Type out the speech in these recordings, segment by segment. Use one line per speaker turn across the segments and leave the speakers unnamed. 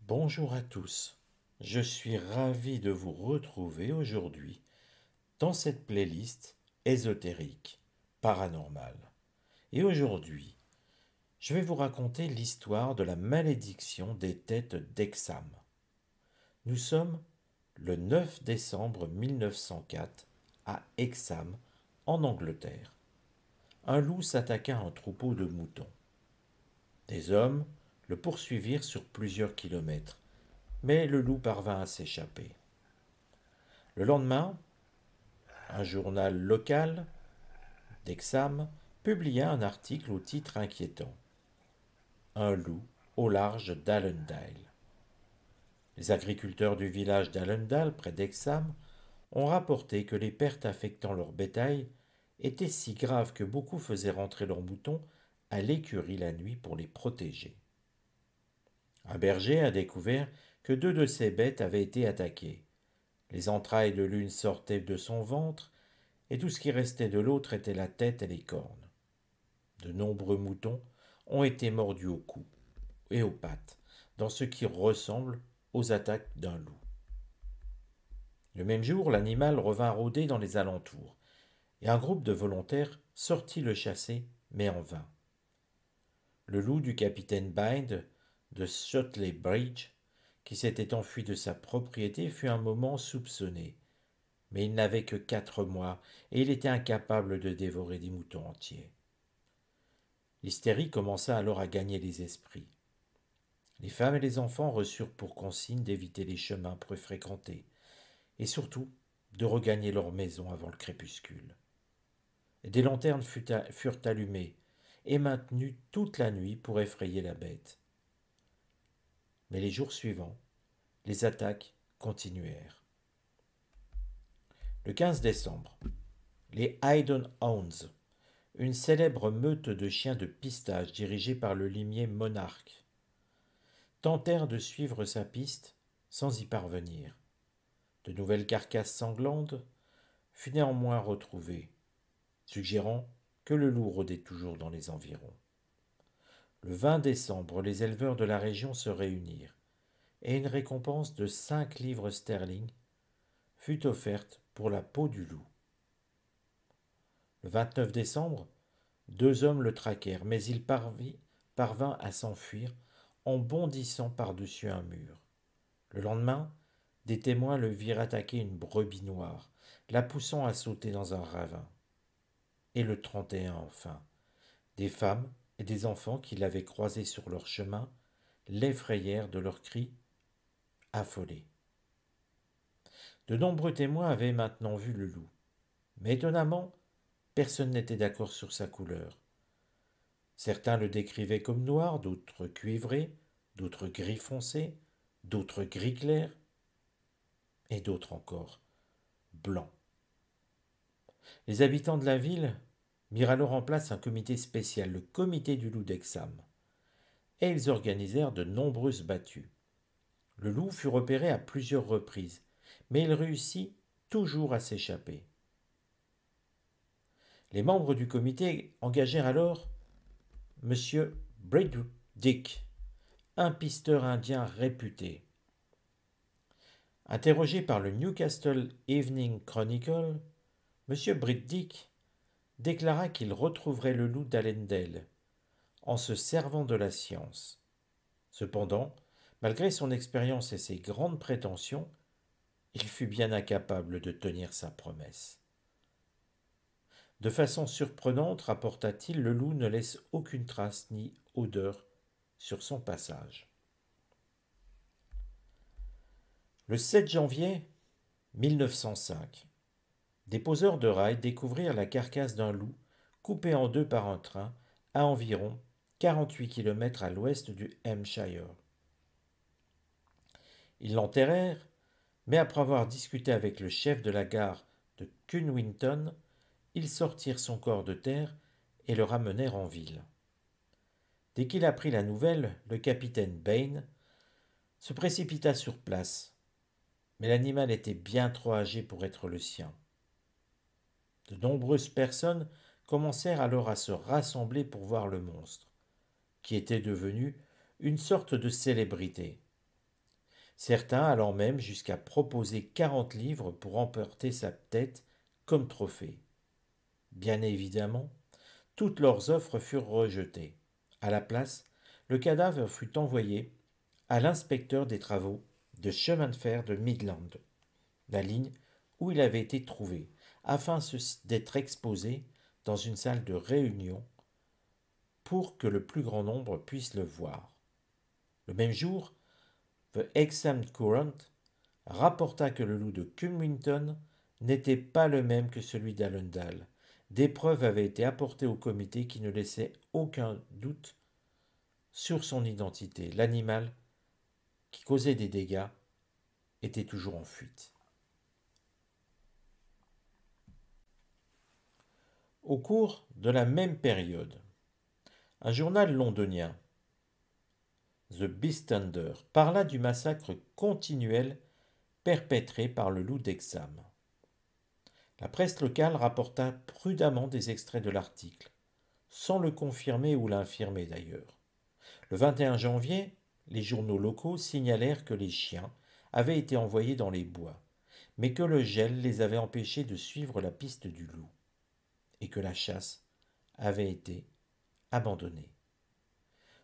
Bonjour à tous, je suis ravi de vous retrouver aujourd'hui dans cette playlist ésotérique, paranormale. Et aujourd'hui, je vais vous raconter l'histoire de la malédiction des têtes d'Exam. Nous sommes le 9 décembre 1904 à Exam, en Angleterre. Un loup s'attaqua à un troupeau de moutons. Des hommes le poursuivirent sur plusieurs kilomètres, mais le loup parvint à s'échapper. Le lendemain, un journal local d'Exam publia un article au titre inquiétant: Un loup au large d'Allendale. Les agriculteurs du village d'Allendale, près d'Exam, ont rapporté que les pertes affectant leur bétail étaient si graves que beaucoup faisaient rentrer leurs moutons à l'écurie la nuit pour les protéger. Un berger a découvert que deux de ses bêtes avaient été attaquées. Les entrailles de l'une sortaient de son ventre, et tout ce qui restait de l'autre était la tête et les cornes. De nombreux moutons ont été mordus au cou et aux pattes, dans ce qui ressemble aux attaques d'un loup. Le même jour, l'animal revint rôder dans les alentours, et un groupe de volontaires sortit le chasser, mais en vain. Le loup du capitaine Bind de Shotley Bridge, qui s'était enfui de sa propriété, fut un moment soupçonné, mais il n'avait que 4 mois et il était incapable de dévorer des moutons entiers. L'hystérie commença alors à gagner les esprits. Les femmes et les enfants reçurent pour consigne d'éviter les chemins peu fréquentés et surtout de regagner leur maison avant le crépuscule. Des lanternes furent allumées et maintenues toute la nuit pour effrayer la bête. Mais les jours suivants, les attaques continuèrent. Le 15 décembre, les Haydon Hounds, une célèbre meute de chiens de pistage dirigée par le limier Monarque, tentèrent de suivre sa piste sans y parvenir. De nouvelles carcasses sanglantes furent néanmoins retrouvées, suggérant que le loup rôdait toujours dans les environs. Le 20 décembre, les éleveurs de la région se réunirent et une récompense de 5 livres sterling fut offerte pour la peau du loup. Le 29 décembre, 2 hommes le traquèrent, mais il parvint à s'enfuir en bondissant par-dessus un mur. Le lendemain, des témoins le virent attaquer une brebis noire, la poussant à sauter dans un ravin. Et le 31 enfin, des femmes et des enfants qui l'avaient croisé sur leur chemin l'effrayèrent de leurs cris affolés. De nombreux témoins avaient maintenant vu le loup, mais étonnamment, personne n'était d'accord sur sa couleur. Certains le décrivaient comme noir, d'autres cuivré, d'autres gris foncé, d'autres gris clair, et d'autres encore blanc. Les habitants de la ville mirent alors en place un comité spécial, le comité du loup d'Exam, et ils organisèrent de nombreuses battues. Le loup fut repéré à plusieurs reprises, mais il réussit toujours à s'échapper. Les membres du comité engagèrent alors M. Briddick, un pisteur indien réputé. Interrogé par le Newcastle Evening Chronicle, M. Briddick déclara qu'il retrouverait le loup d'Allendale en se servant de la science. Cependant, malgré son expérience et ses grandes prétentions, il fut bien incapable de tenir sa promesse. De façon surprenante, rapporta-t-il, le loup ne laisse aucune trace ni odeur sur son passage. Le 7 janvier 1905, des poseurs de rails découvrirent la carcasse d'un loup coupé en deux par un train à environ 48 kilomètres à l'ouest du Hampshire. Ils l'enterrèrent, mais après avoir discuté avec le chef de la gare de Cunwinton, ils sortirent son corps de terre et le ramenèrent en ville. Dès qu'il apprit la nouvelle, le capitaine Bain se précipita sur place, mais l'animal était bien trop âgé pour être le sien. De nombreuses personnes commencèrent alors à se rassembler pour voir le monstre, qui était devenu une sorte de célébrité. certains allant même jusqu'à proposer 40 livres pour emporter sa tête comme trophée. Bien évidemment, toutes leurs offres furent rejetées. À la place, le cadavre fut envoyé à l'inspecteur des travaux de chemin de fer de Midland, la ligne où il avait été trouvé, afin d'être exposé dans une salle de réunion pour que le plus grand nombre puisse le voir. Le même jour, The Hexham Courant rapporta que le loup de Cumington n'était pas le même que celui d'Allendale. Des preuves avaient été apportées au comité qui ne laissaient aucun doute sur son identité. L'animal qui causait des dégâts était toujours en fuite. Au cours de la même période, un journal londonien, The Beestander, parla du massacre continuel perpétré par le loup d'Hexham. La presse locale rapporta prudemment des extraits de l'article, sans le confirmer ou l'infirmer d'ailleurs. Le 21 janvier, les journaux locaux signalèrent que les chiens avaient été envoyés dans les bois, mais que le gel les avait empêchés de suivre la piste du loup, et que la chasse avait été abandonnée.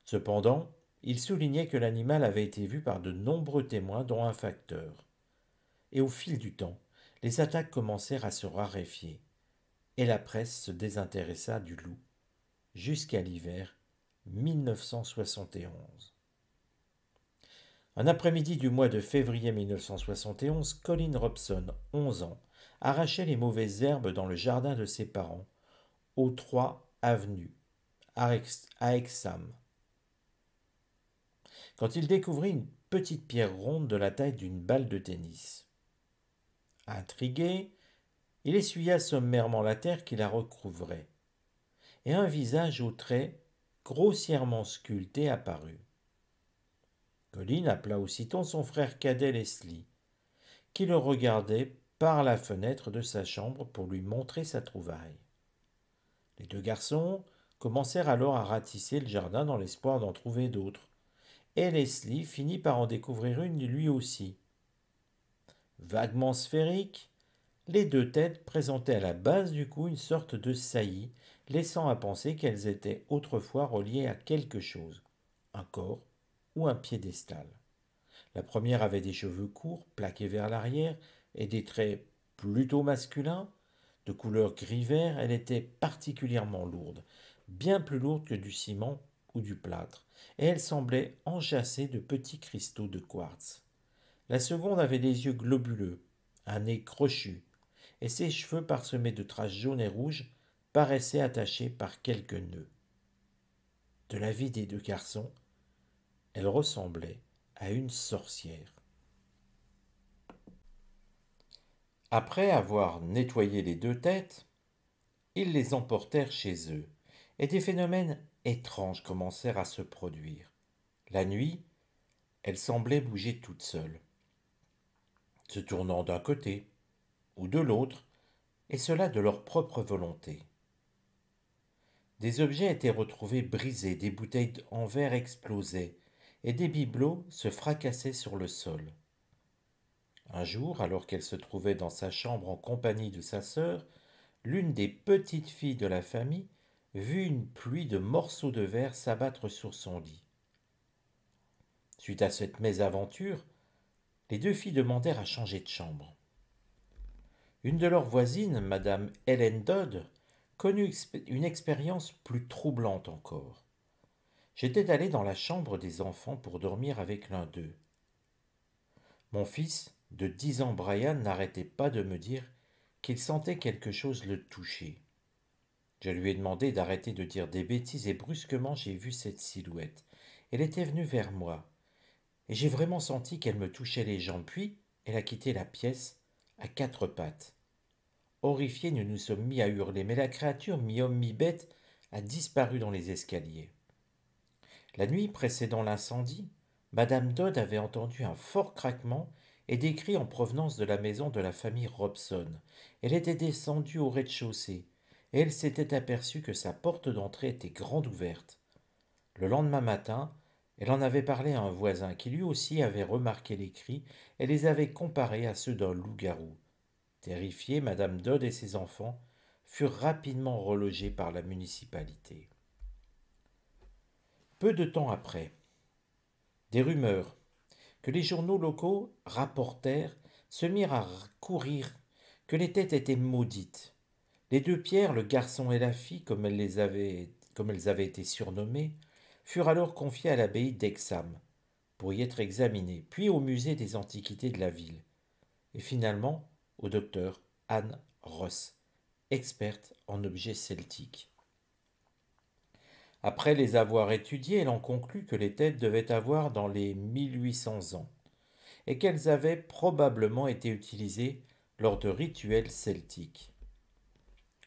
Cependant, il soulignait que l'animal avait été vu par de nombreux témoins, dont un facteur. Et au fil du temps, les attaques commencèrent à se raréfier, et la presse se désintéressa du loup jusqu'à l'hiver 1971. Un après-midi du mois de février 1971, Colin Robson, 11 ans, arrachait les mauvaises herbes dans le jardin de ses parents, aux 3 avenues, à Hexham, quand il découvrit une petite pierre ronde de la taille d'une balle de tennis. Intrigué, il essuya sommairement la terre qui la recouvrait, et un visage aux traits grossièrement sculptés apparut. Colin appela aussitôt son frère cadet Leslie, qui le regardait par la fenêtre de sa chambre pour lui montrer sa trouvaille. Les deux garçons commencèrent alors à ratisser le jardin dans l'espoir d'en trouver d'autres, et Leslie finit par en découvrir une lui aussi. Vaguement sphérique, les deux têtes présentaient à la base du cou une sorte de saillie, laissant à penser qu'elles étaient autrefois reliées à quelque chose, un corps ou un piédestal. La première avait des cheveux courts, plaqués vers l'arrière, et des traits plutôt masculins, de couleur gris-vert. Elle était particulièrement lourde, bien plus lourde que du ciment ou du plâtre, et elle semblait enchâssée de petits cristaux de quartz. La seconde avait des yeux globuleux, un nez crochu, et ses cheveux parsemés de traces jaunes et rouges paraissaient attachés par quelques nœuds. De l'avis des deux garçons, elle ressemblait à une sorcière. Après avoir nettoyé les deux têtes, ils les emportèrent chez eux, et des phénomènes étranges commencèrent à se produire. La nuit, elles semblaient bouger toutes seules, se tournant d'un côté ou de l'autre, et cela de leur propre volonté. Des objets étaient retrouvés brisés, des bouteilles en verre explosaient, et des bibelots se fracassaient sur le sol. Un jour, alors qu'elle se trouvait dans sa chambre en compagnie de sa sœur, l'une des petites filles de la famille vit une pluie de morceaux de verre s'abattre sur son lit. Suite à cette mésaventure, les deux filles demandèrent à changer de chambre. Une de leurs voisines, madame Helen Dodd, connut une expérience plus troublante encore. J'étais allé dans la chambre des enfants pour dormir avec l'un d'eux. Mon fils, de 10 ans, Brian, n'arrêtait pas de me dire qu'il sentait quelque chose le toucher. Je lui ai demandé d'arrêter de dire des bêtises et brusquement j'ai vu cette silhouette. Elle était venue vers moi et j'ai vraiment senti qu'elle me touchait les jambes, puis elle a quitté la pièce à 4 pattes. Horrifiés, nous nous sommes mis à hurler, mais la créature, mi-homme, mi-bête, a disparu dans les escaliers. La nuit précédant l'incendie, madame Dodd avait entendu un fort craquement et des cris en provenance de la maison de la famille Robson. Elle était descendue au rez-de-chaussée et elle s'était aperçue que sa porte d'entrée était grande ouverte. Le lendemain matin, Elle en avait parlé à un voisin qui lui aussi avait remarqué les cris et les avait comparés à ceux d'un loup-garou. Terrifiée, Madame Dodd et ses enfants furent rapidement relogés par la municipalité. Peu de temps après, des rumeurs que les journaux locaux rapportèrent se mirent à courir que les têtes étaient maudites. Les deux Pierres, le garçon et la fille, comme elles avaient été surnommées, furent alors confiées à l'abbaye d'Exham pour y être examinées, puis au musée des antiquités de la ville, et finalement au docteur Anne Ross, experte en objets celtiques. Après les avoir étudiées, elle en conclut que les têtes devaient avoir dans les 1800 ans, et qu'elles avaient probablement été utilisées lors de rituels celtiques.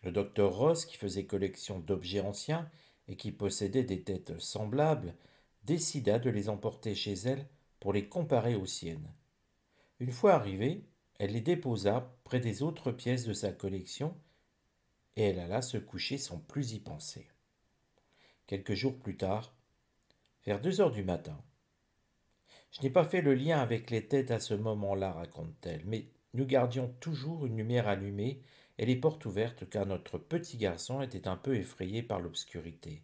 Le docteur Ross, qui faisait collection d'objets anciens et qui possédait des têtes semblables, décida de les emporter chez elle pour les comparer aux siennes. Une fois arrivée, elle les déposa près des autres pièces de sa collection et elle alla se coucher sans plus y penser. Quelques jours plus tard, vers 2 heures du matin, je n'ai pas fait le lien avec les têtes à ce moment-là, raconte-t-elle, mais nous gardions toujours une lumière allumée et les portes ouvertes car notre petit garçon était un peu effrayé par l'obscurité.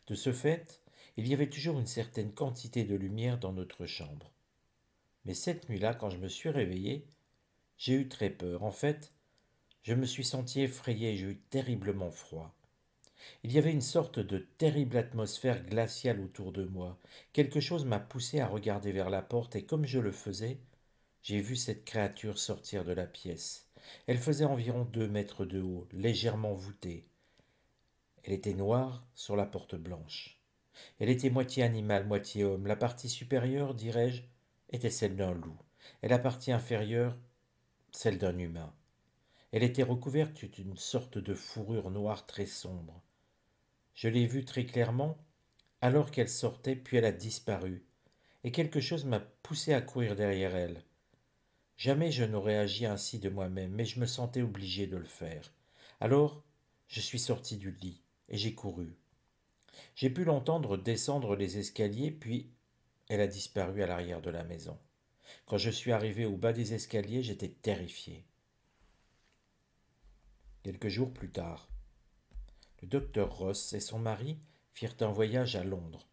De ce fait, il y avait toujours une certaine quantité de lumière dans notre chambre. Mais cette nuit-là, quand je me suis réveillé, j'ai eu très peur. En fait, je me suis senti effrayé et j'ai eu terriblement froid. Il y avait une sorte de terrible atmosphère glaciale autour de moi. Quelque chose m'a poussé à regarder vers la porte et comme je le faisais, j'ai vu cette créature sortir de la pièce. Elle faisait environ 2 mètres de haut, légèrement voûtée. Elle était noire sur la porte blanche. Elle était moitié animal, moitié homme. La partie supérieure, dirais-je, était celle d'un loup, et la partie inférieure, celle d'un humain. Elle était recouverte d'une sorte de fourrure noire très sombre. Je l'ai vue très clairement alors qu'elle sortait, puis elle a disparu, et quelque chose m'a poussé à courir derrière elle. Jamais je n'aurais agi ainsi de moi-même, mais je me sentais obligé de le faire. Alors, je suis sorti du lit, et j'ai couru. J'ai pu l'entendre descendre les escaliers, puis elle a disparu à l'arrière de la maison. Quand je suis arrivé au bas des escaliers, j'étais terrifié. Quelques jours plus tard, le docteur Ross et son mari firent un voyage à Londres.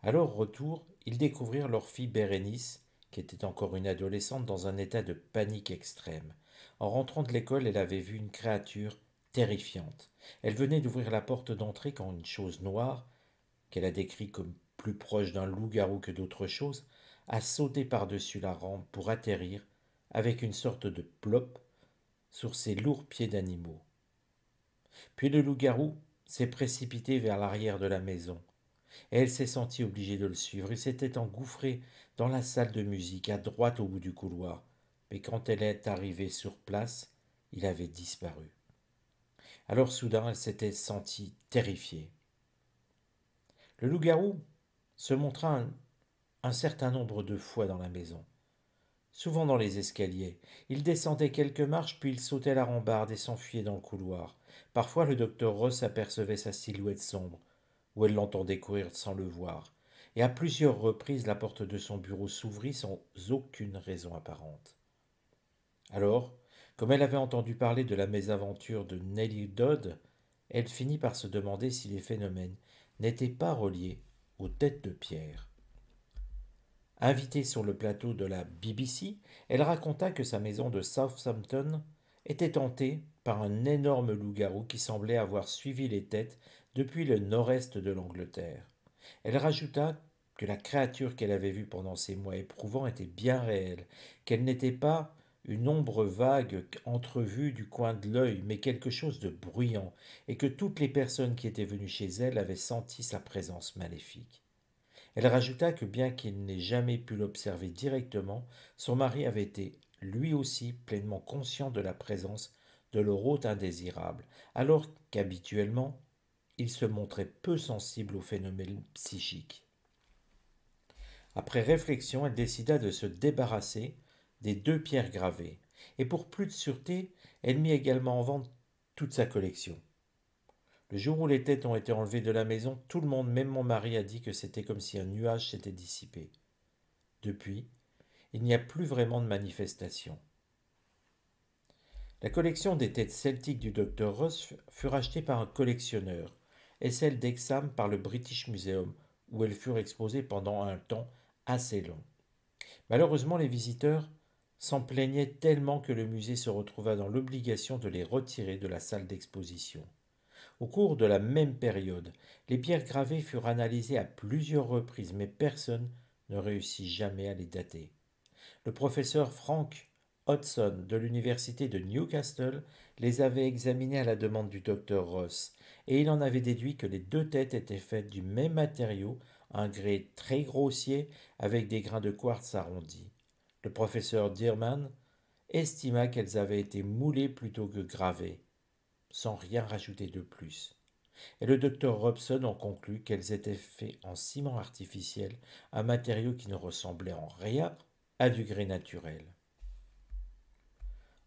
À leur retour, ils découvrirent leur fille Bérénice, qui était encore une adolescente dans un état de panique extrême. En rentrant de l'école, elle avait vu une créature terrifiante. Elle venait d'ouvrir la porte d'entrée quand une chose noire, qu'elle a décrit comme plus proche d'un loup-garou que d'autre chose, a sauté par-dessus la rampe pour atterrir, avec une sorte de plop, sur ses lourds pieds d'animaux. Puis le loup-garou s'est précipité vers l'arrière de la maison, et elle s'est sentie obligée de le suivre. Il s'était engouffré dans la salle de musique, à droite au bout du couloir, mais quand elle est arrivée sur place, il avait disparu. Alors soudain, elle s'était sentie terrifiée. Le loup-garou se montra un certain nombre de fois dans la maison, souvent dans les escaliers. Il descendait quelques marches, puis il sautait la rambarde et s'enfuyait dans le couloir. Parfois le docteur Ross apercevait sa silhouette sombre, ou elle l'entendait courir sans le voir. Et à plusieurs reprises la porte de son bureau s'ouvrit sans aucune raison apparente. Alors, comme elle avait entendu parler de la mésaventure de Nellie Dodd, elle finit par se demander si les phénomènes n'étaient pas reliés aux têtes de pierre. Invitée sur le plateau de la BBC, elle raconta que sa maison de Southampton était hantée par un énorme loup-garou qui semblait avoir suivi les têtes depuis le nord-est de l'Angleterre. Elle rajouta que la créature qu'elle avait vue pendant ces mois éprouvants était bien réelle, qu'elle n'était pas une ombre vague entrevue du coin de l'œil, mais quelque chose de bruyant, et que toutes les personnes qui étaient venues chez elle avaient senti sa présence maléfique. Elle rajouta que bien qu'il n'ait jamais pu l'observer directement, son mari avait été lui aussi pleinement conscient de la présence de leur hôte indésirable, alors qu'habituellement il se montrait peu sensible aux phénomènes psychiques. Après réflexion, elle décida de se débarrasser des 2 pierres gravées, et pour plus de sûreté, elle mit également en vente toute sa collection. Le jour où les têtes ont été enlevées de la maison, tout le monde, même mon mari, a dit que c'était comme si un nuage s'était dissipé. Depuis, il n'y a plus vraiment de manifestation. La collection des têtes celtiques du docteur Ross fut rachetée par un collectionneur et celle d'Hexham par le British Museum, où elles furent exposées pendant un temps assez long. Malheureusement, les visiteurs s'en plaignaient tellement que le musée se retrouva dans l'obligation de les retirer de la salle d'exposition. Au cours de la même période, les pierres gravées furent analysées à plusieurs reprises, mais personne ne réussit jamais à les dater. Le professeur Frank Hodgson de l'université de Newcastle les avait examinées à la demande du docteur Ross, et il en avait déduit que les deux têtes étaient faites du même matériau, un grès très grossier avec des grains de quartz arrondis. Le professeur Dearman estima qu'elles avaient été moulées plutôt que gravées, sans rien rajouter de plus. Et le docteur Robson en conclut qu'elles étaient faites en ciment artificiel, un matériau qui ne ressemblait en rien à du grès naturel.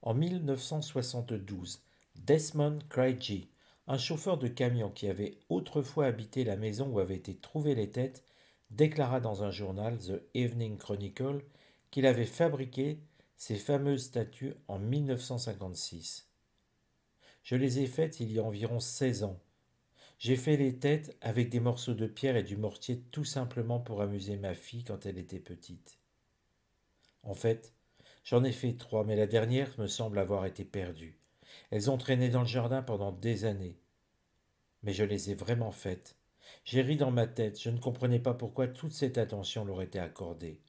En 1972, Desmond Craigie, un chauffeur de camion qui avait autrefois habité la maison où avaient été trouvées les têtes, déclara dans un journal, The Evening Chronicle, qu'il avait fabriqué ces fameuses statues en 1956. Je les ai faites il y a environ 16 ans. J'ai fait les têtes avec des morceaux de pierre et du mortier tout simplement pour amuser ma fille quand elle était petite. En fait, j'en ai fait 3, mais la dernière me semble avoir été perdue. Elles ont traîné dans le jardin pendant des années. Mais je les ai vraiment faites. J'ai ri dans ma tête, je ne comprenais pas pourquoi toute cette attention leur était accordée.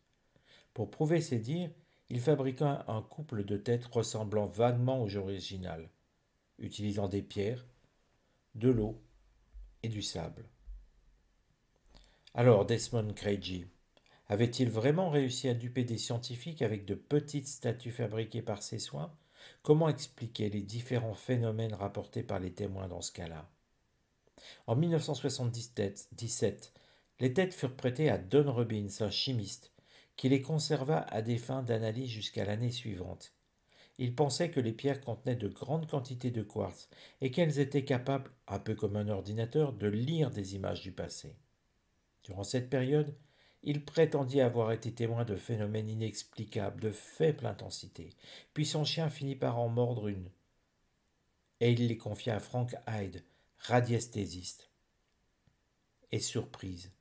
Pour prouver ses dires, il fabriqua un couple de têtes ressemblant vaguement aux originales, utilisant des pierres, de l'eau et du sable. Alors Desmond Craigie avait-il vraiment réussi à duper des scientifiques avec de petites statues fabriquées par ses soins? Comment expliquer les différents phénomènes rapportés par les témoins dans ce cas-là? En 1977, les têtes furent prêtées à Don Robbins, un chimiste, qui les conserva à des fins d'analyse jusqu'à l'année suivante. Il pensait que les pierres contenaient de grandes quantités de quartz et qu'elles étaient capables, un peu comme un ordinateur, de lire des images du passé. Durant cette période, il prétendit avoir été témoin de phénomènes inexplicables de faible intensité. Puis son chien finit par en mordre une, et il les confia à Frank Hyde, radiesthésiste. Et surprise,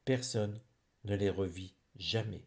personne ne les revit jamais.